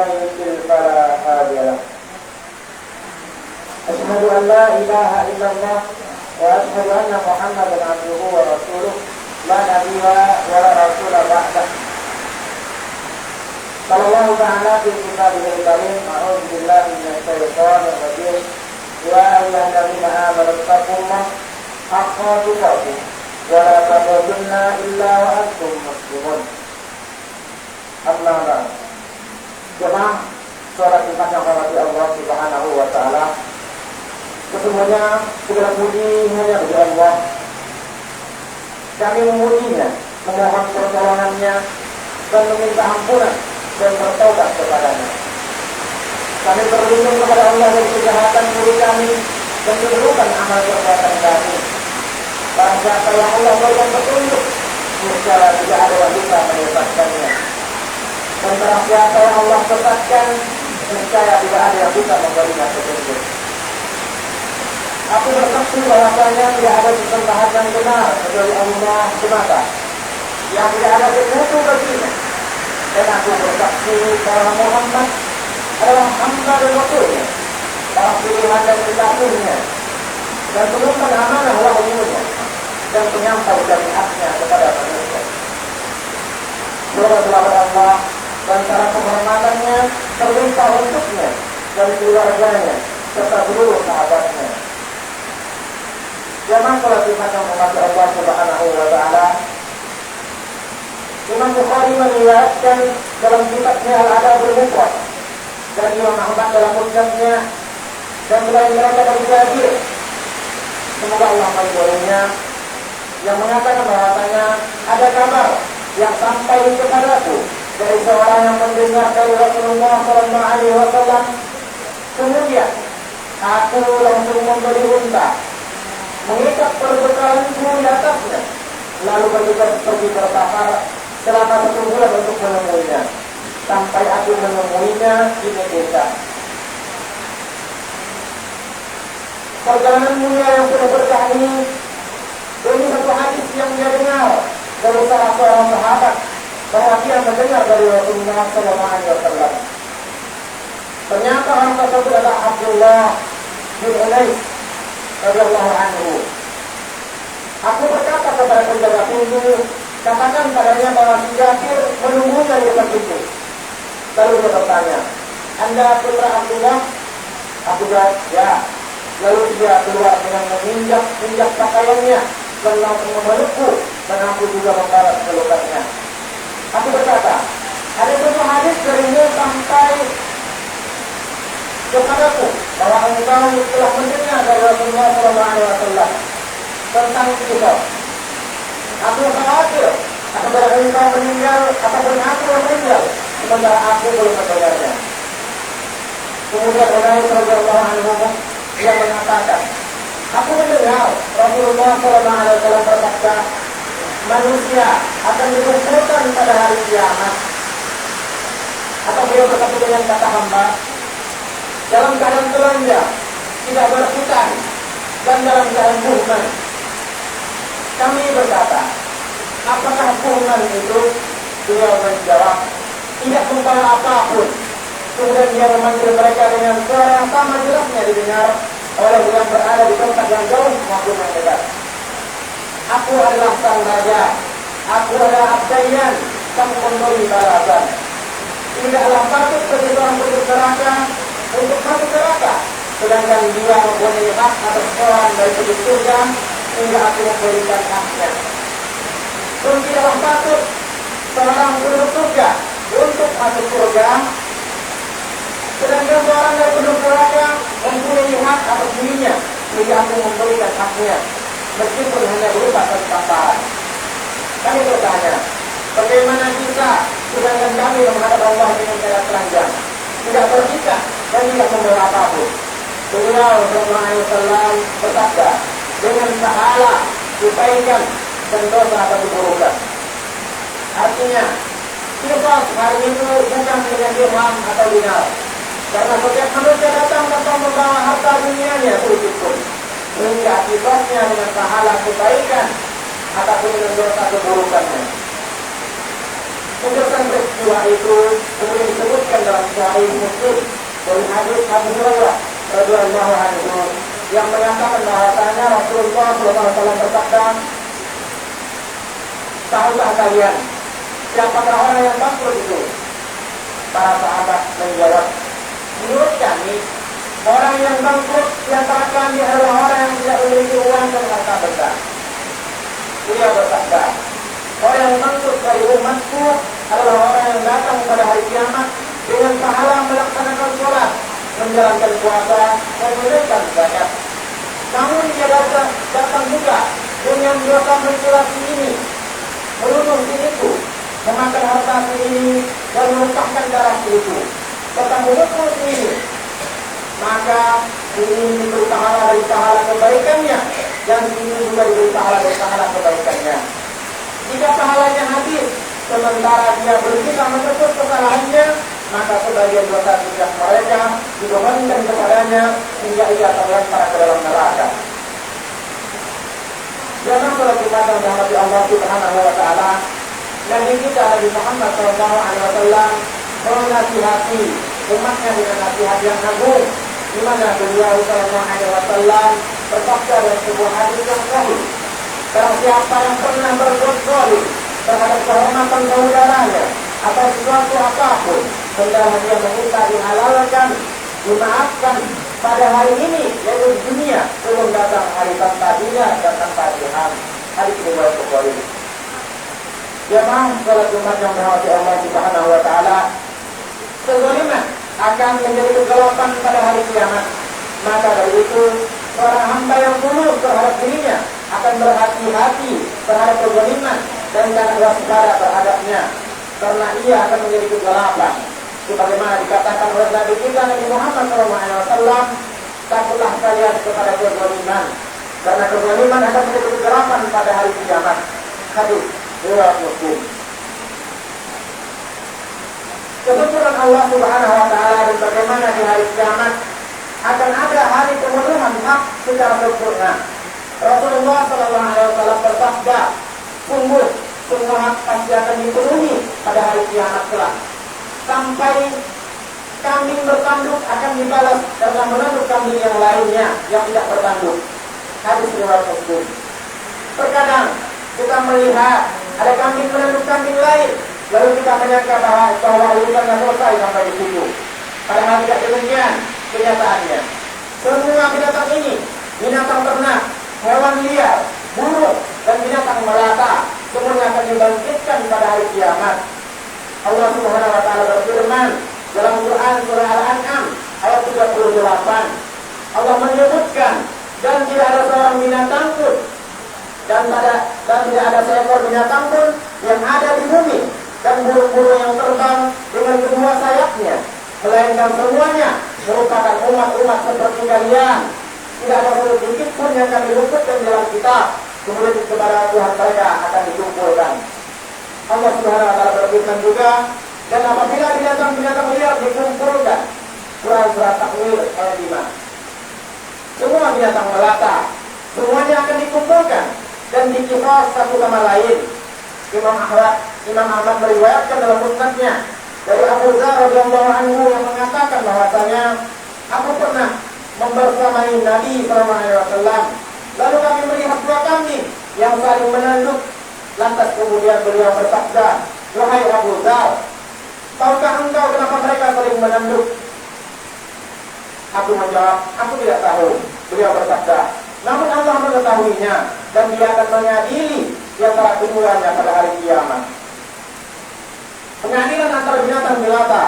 ومن يضلل فلا هادي له. أشهد أن لا إله إلا الله وأشهد أن محمدا عبده ورسوله لا نبي ولا رسول بعده. قال الله تعالى في كتابه الكريم: أعوذ بالله من الشيطان الرجيم. يا أيها الذين آمنوا اتقوا الله حق تقاته ولا تموتن إلا وأنتم مسلمون. Amma ba'd. Jemaah salat Jumat yang dirahmati Allah Subhanahu wa taala. Sesungguhnya segala puji hanya bagi Allah. Kami memujinya, memohon pertolongannya dan meminta ampunan dan bertaubat kepadanya. Kami berlindung kepada Allah dari kejahatan diri kami dan keburukan amal perbuatan kami. Barang siapa yang Allah berikan petunjuk, niscaya tidak ada yang bisa menyesatkannya. Dan barang siapa yang Allah sesatkan, niscaya tidak ada yang bisa memberikan petunjuk. Aku bersaksi bahwasanya tidak ada sesembahan yang benar kecuali Allah semata, yang tidak ada sekutu baginya. Dan aku bersaksi bahwa Muhammad adalah hamba dan rasulnya, para pilihan dan kekasihnya, dan pengemban amanah wahyunya, dan penyampai syariatnya kepada manusia. Saudara-saudara Allah, dan cara penghormatannya terlimpah untuknya dan keluarganya serta seluruh sahabatnya. Jamaah salat Jumat yang dirahmati Allah Subhanahu wa taala. Imam Bukhari meriwayatkan dalam kitabnya Al-Adabul Mufrad dan Imam Ahmad dalam musnadnya dan selain mereka dari Jabir, semoga Allah meridhoinya, yang mengatakan bahwasanya ada kabar yang sampai kepadaku dari seorang yang mendengar dari Rasulullah SAW. Kemudian aku langsung membeli unta, mengikat perbekalanku di atasnya, lalu pergi bersafar selama 1 bulan untuk menemuinya, sampai aku menemuinya di Medina. Perjalanan mulia yang sudah berkah ini satu hadis yang dia dengar dari salah seorang sahabat, bahwa dia mendengar dari Rasulullah SAW. Ternyata orang tersebut adalah Abdullah bin Unais radhiyallahu anhu. Aku berkata kepada penjaga pintu, katakan padanya bahwa si Jabir menunggunya di depan pintu. Lalu dia bertanya, Anda putra Abdullah? Aku jawab, ya. Lalu dia keluar dengan menginjak pakaiannya dan langsung memelukku, dan aku juga membalas pelukannya. Aku berkata, ada satu hadis darimu sampai kepadaku bahwa engkau telah mendengar dari Rasulullah SAW tentang kisah. Aku khawatir apabila engkau meninggal ataupun aku meninggal sementara aku belum mendengarnya. Kemudian Unais radhiyallahu anhu yang mengatakan, aku mendengar Rasulullah SAW berkata, manusia akan dikumpulkan pada hari kiamat. Atau beliau berkata dengan kata hamba, dalam keadaan telanjang, tidak berhutang, dan dalam keadaan buhman. Kami berkata, apakah buhman itu? Beliau menjawab, tidak membawa apapun. Kemudian dia memanggil mereka dengan suara yang sama jelasnya didengar oleh yang berada di tempat yang jauh maupun yang dekat. Aku adalah sang raja, aku adalah Abdayan, sang pemberi balasan. Tidaklah patut bagi seorang penduduk neraka untuk masuk neraka, sedangkan dia mempunyai hak atas seorang dari penduduk surga hingga aku memberikan haknya. Dan tidaklah patut seorang penduduk surga untuk masuk surga, sedangkan seorang dari penduduk neraka mempunyai hak atas dirinya hingga aku memberikan haknya, meskipun hanya berupa satu tamparan. Kami bertanya, bagaimana kita sedangkan kami menghadap Allah dengan cara telanjang, tidak bersikap dan tidak membawa apapun? Beliau SAW bersabda, dengan pahala, kebaikan dan dosa atau keburukan. Artinya, infak hari itu bukan dengan dirham atau dinar, karena setiap manusia datang tanpa membawa harta dunianya sedikit pun, sehingga akibatnya dengan pahala kebaikan ataupun dengan dosa keburukannya. Penjelasan peristiwa itu kemudian disebutkan dalam Sahih Muslim dari hadis Abu Hurairah radhiyallahu anhu yang menyatakan bahwasanya Rasulullah SAW bersabda, tahukah kalian siapakah orang yang bangkrut itu? Para sahabat menjawab, menurut kami orang yang bangkrut di antara kami adalah orang yang tidak memiliki uang dan harta besar. Beliau bersabda, orang yang bangkrut dari umatku adalah orang yang datang pada hari kiamat dengan pahala melaksanakan sholat, menjalankan puasa, dan menunaikan zakat. Namun dia datang juga dengan dosa mutilasi ini, menuduh si itu, memakan harta si ini, dan menumpahkan darah si itu, serta memukul si ini. Maka ini diberi pahala dari pahala kebaikannya, dan ini juga diberi pahala dari pahala kebaikannya. Jika pahalanya habis, sementara dia berusaha menutup kesalahannya, maka sebagian dosa sejak mereka dibebankan kepadanya hingga ia terlempar ke dalam neraka. Jangan sholat Jumat yang dirahmati Allah Subhanahu wa Ta'ala. Nabi kita Nabi Muhammad SAW menasihati umatnya dengan nasihat yang agung, di mana beliau SAW bersabda dalam sebuah hadis yang sahih, barang siapa yang pernah berbuat zalim terhadap kehormatan saudaranya atau sesuatu apapun, hendaknya dia meminta dihalalkan, dimaafkan pada hari ini, yaitu di dunia, sebelum datang hari tanpa dia dan tanpa Tuhan. Hadis riwayat Bukhari. Jemaah salat Jumat yang dirahmati Allah Subhanahu wa Ta'ala, kezaliman akan menjadi kegelapan pada hari kiamat. Maka dari itu, seorang hamba yang tulus terhadap dirinya akan berhati-hati terhadap kezaliman dan jangan waspada terhadapnya, karena ia akan menjadi kegelapan. Sebagaimana dikatakan oleh Nabi kita Nabi Muhammad SAW, takutlah kalian kepada kezaliman, karena kezaliman akan menjadi kegelapan pada hari kiamat. Hadis riwayat Muslim. Kebetulan Allah Subhanahu wa Ta'ala dan bagaimana di hari kiamat akan ada hari pemenuhan hak secara sempurna. Rasulullah SAW bersabda, sungguh semua hak pasti akan dipenuhi pada hari kiamat kelak, sampai kambing bertanduk akan dibalas dengan menanduk kambing yang lainnya yang tidak bertanduk. Hadis riwayat Muslim. Terkadang kita melihat ada kambing menanduk kambing lain, lalu kita menyangka bahwa urusannya selesai sampai di situ. Padahal tidak demikian kenyataannya. Semua binatang ini, binatang ternak, hewan liar, burung, dan binatang melata, semuanya akan dibangkitkan pada hari kiamat. Allah Subhanahu wa Ta'ala berfirman dalam Quran surah Al-An'am ayat 38. Allah menyebutkan, dan tidak ada seorang binatang pun dan tidak ada seekor binatang pun yang ada di bumi dan burung-burung yang terbang dengan kedua sayapnya, melainkan semuanya merupakan umat-umat seperti kalian. Tidak ada sedikit pun yang kami luputkan dalam kitab, kemudian kepada Tuhan mereka akan dikumpulkan. Allah Subhanahu wa Ta'ala berfirman juga, dan apabila binatang-binatang liar dikumpulkan, surah Takwir ayat 5, semua binatang melata, semuanya akan dikumpulkan dan dikisah satu sama lain. Imam Ahmad meriwayatkan dalam musnadnya dari Abu Dzar radhiyallahu anhu yang mengatakan bahwasanya, aku pernah membersamai Nabi SAW, lalu kami melihat dua kambing yang saling menanduk. Lantas kemudian beliau bersabda, wahai Abu Dzar, tahukah engkau kenapa mereka saling menanduk? Aku menjawab, aku tidak tahu. Beliau bersabda, namun Allah mengetahuinya, dan dia akan mengadili di antara keduanya pada hari kiamat. Pengadilan antara binatang melata,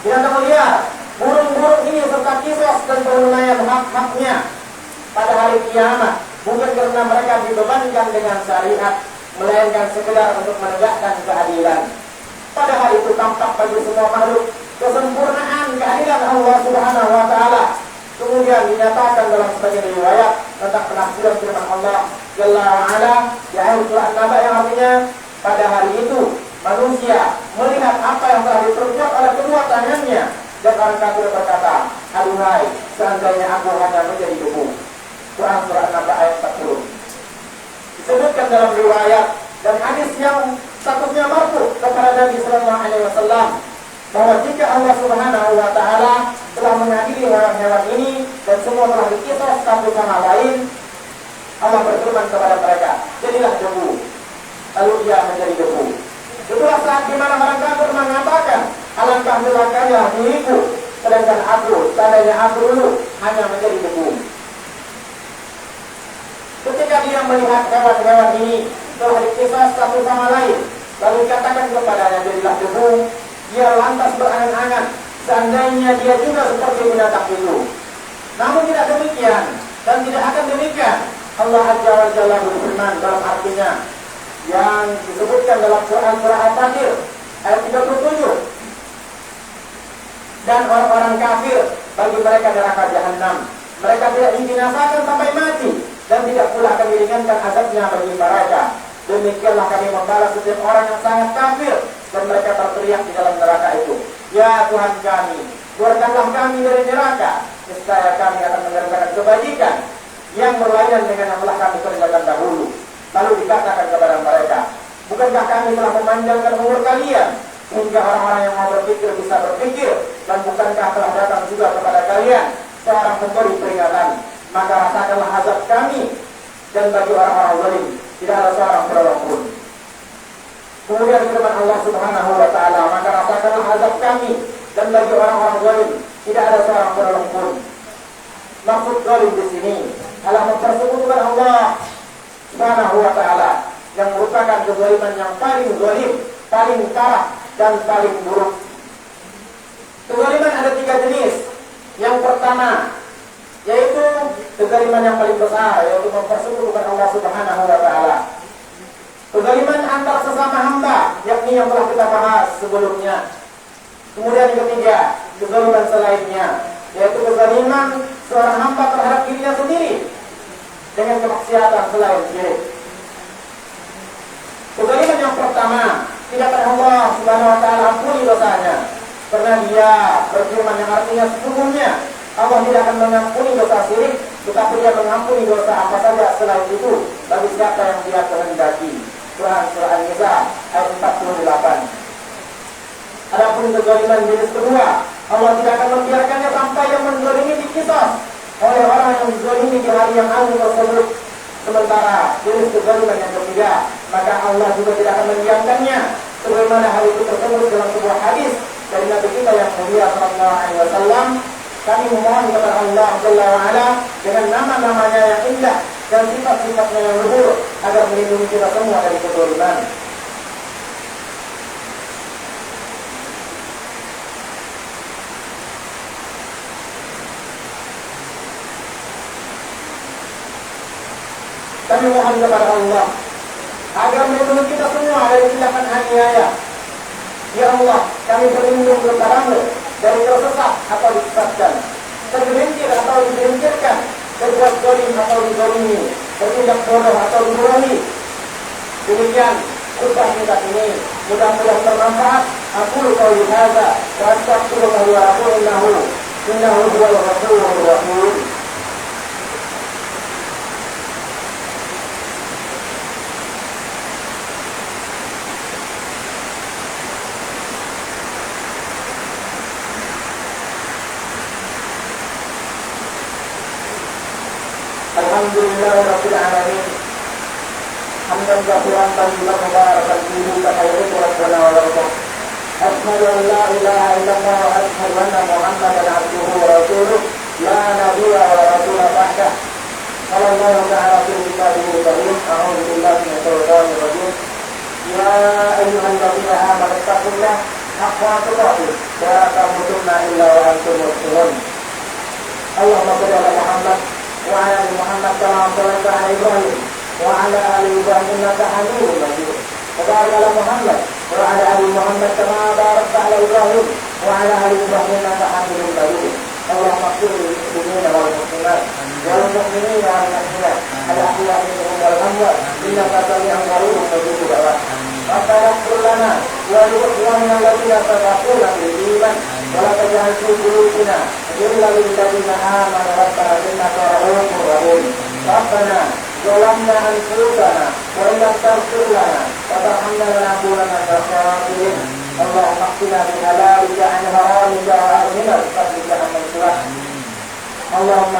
binatang liar, burung-burung ini serta kisos dan penunaian hak-haknya pada hari kiamat, bukan karena mereka dibebankan dengan syariat, melainkan sekedar untuk menegakkan keadilan. Pada hari itu tampak bagi semua makhluk kesempurnaan keadilan Allah Subhanahu wa Ta'ala. Kemudian dinyatakan dalam sebagian riwayat tentang penafsiran firman Allah Jalla wa'ala di akhir surah An-Naba, yang artinya pada hari itu manusia melihat apa yang telah diperbuat oleh kedua tangannya, dan orang kafir berkata, aduhai, seandainya aku hanya menjadi debu. Quran surah An-Naba ayat 40. Disebutkan dalam riwayat dan hadis yang statusnya marfu kepada Nabi Sallallahu Alaihi Wasallam bahwa jika Allah Subhanahu Wa Taala telah mengadili hewan-hewan ini dan semua telah dikisos satu sama lain, Allah berfirman kepada mereka, jadilah debu. Lalu ia menjadi debu. Itulah saat di mana orang kafir mengatakan, alangkah celakanya diriku, sedangkan aku, seandainya aku dulu hanya menjadi debu. Ketika dia melihat hewan-hewan ini telah dikisos satu sama lain, lalu dikatakan kepadanya jadilah debu, dia lantas berangan-angan seandainya dia juga seperti binatang itu. Namun tidak demikian dan tidak akan demikian. Allah Azza wa Jalla berfirman dalam artinya yang disebutkan dalam Quran surah Al-Fatir ayat 37. Dan orang-orang kafir bagi mereka neraka jahanam. Mereka tidak dibinasakan sampai mati dan tidak pula akan diringankan azabnya bagi mereka. Demikianlah kami membalas setiap orang yang sangat kafir dan mereka terteriak di dalam neraka itu. Ya Tuhan kami, keluarkanlah kami dari neraka. Niscaya kami akan mengerjakan kebajikan yang berlainan dengan yang telah kami kerjakan dahulu. Lalu dikatakan kepada mereka, bukankah kami telah memanjangkan umur kalian hingga orang-orang yang mau berpikir bisa berpikir, dan bukankah telah datang juga kepada kalian seorang pemberi peringatan? Maka rasakanlah azab kami, dan bagi orang-orang zalim tidak ada seorang penolong pun. Kemudian firman Allah Subhanahu wa Ta'ala, maka rasakanlah azab kami, dan bagi orang-orang zalim tidak ada seorang penolong pun. Maksud zalim di sini adalah mempersekutukan Allah Subhanahu wa Ta'ala yang merupakan kezaliman yang paling zalim, paling parah dan paling buruk. Kezaliman ada 3 jenis. Yang pertama yaitu kezaliman yang paling besar, yaitu mempersekutukan Allah Subhanahu wa Ta'ala. Kezaliman antar sesama hamba, yakni yang telah kita bahas sebelumnya. Kemudian yang ketiga, kezaliman selainnya, yaitu kezaliman seorang hamba terhadap dirinya sendiri dengan kemaksiatan selain syirik. Kezaliman yang pertama, tidak akan Allah Subhanahu wa Ta'ala ampuni dosanya, karena dia berfirman yang artinya sesungguhnya Allah tidak akan mengampuni dosa syirik, tetapi dia mengampuni dosa apa saja selain itu bagi siapa yang dia kehendaki. Quran surah An-Nisa ayat 48. Adapun kezaliman jenis kedua, Allah tidak akan membiarkannya sampai yang menzalimi dikisos oleh orang yang menzalimi di hari yang agung tersebut. Sementara jenis kezaliman yang ketiga, maka Allah juga tidak akan membiarkannya, sebagaimana hal itu tersebut dalam sebuah hadis dari Nabi kita yang mulia sallallahu alaihi wasallam. Kami memohon kepada Allah Jalla wa Ala dengan nama-namanya yang indah dan sifat-sifatnya yang luhur agar melindungi kita semua dari kezaliman. Kami mohon kepada Allah agar melindungi kita semua dari tindakan aniaya. Ya Allah, kami berlindung kepadamu dari tersesat atau disesatkan, tergelincir atau digelincirkan, berbuat zalim atau dizalimi, bertindak bodoh atau dibodohi. Demikian khutbah kita ini, mudah-mudahan bermanfaat. Aku qauli hadza wa astaghfirullah wa atubu ilaihi innahu huwal ghafurur rahim. Alhamdulillah Rabbil Alamin, hamdan kathiran tayyiban mubarakan fihi kama yuhibbu rabbuna wa yarda. Asyhadu an la ilaha illallah wa asyhadu anna Muhammadan abduhu wa rasuluh la nabiyya wa la rasula ba'dah. Qala Allah ta'ala fi kitabihil karim, a'udzu billahi minasy syaithanir rajim. Ya ayyuhalladzina amanu taqullaha haqqa tuqatih wa la tamutunna illa wa antum muslimun. Allahumma shalli ala Muhammad wa ala ali Muhammad kama shallaita ala Ibrahim wa ala ali Ibrahim innaka Hamidum Majid. Wa barik ala Muhammad wa ala ali Muhammad kama barakta ala Ibrahim wa ala ali Ibrahim innaka Hamidum Majid. Allahumma ighfir lil muslimina wal muslimat wal mu'minina wal mu'minat al-ahya'i minhum wal amwat innaka sami'un qaribun mujibud da'wat. Rabbana ighfir lana wa li ikhwanina alladhina sabaquna bil iman wa la taj'al fi qulubina ghillan lil ladzina amanu rabbana innaka ra'ufur rahim. Rabbana ظلمنا أنفسنا وإن لم تغفر لنا وترحمنا ونكون من الخاسرين. اللهم اقنا بحلالك عن حرامك وأغننا بفضلك عمن سواك. اللهم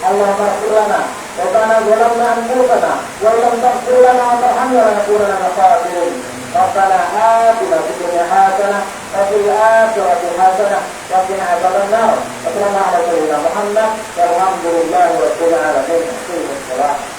اغفر لنا ربنا ظلمنا أنفسنا وإن لم تغفر لنا وترحمنا لنكونن من الخاسرين. ربنا آتنا في الدنيا حسنة وفي الآخرة حسنة وقنا عذاب النار. وصلى الله على سيدنا محمد والحمد لله رب العالمين.